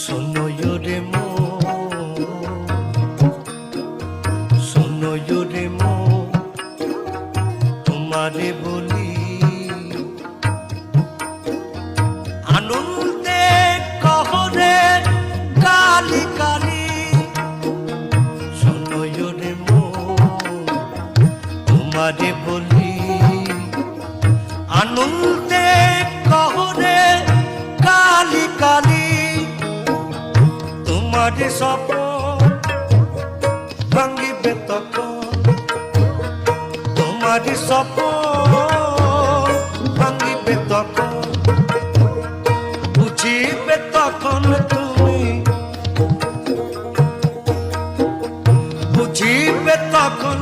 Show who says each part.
Speaker 1: শোনো রে মো, শোনো রে মো, তোমারে বলি আনন্দে কহরে কালি কালি। শোনো রে মো, তোমারে বলি আনন্দে কহরে কালি কালি। তোমারে স্বপ্ন ভাঙিবে তখন, তোমারে স্বপ্ন ভাঙিবে তখন, বুঝিবে তখন তুমি, বুঝিবে তখন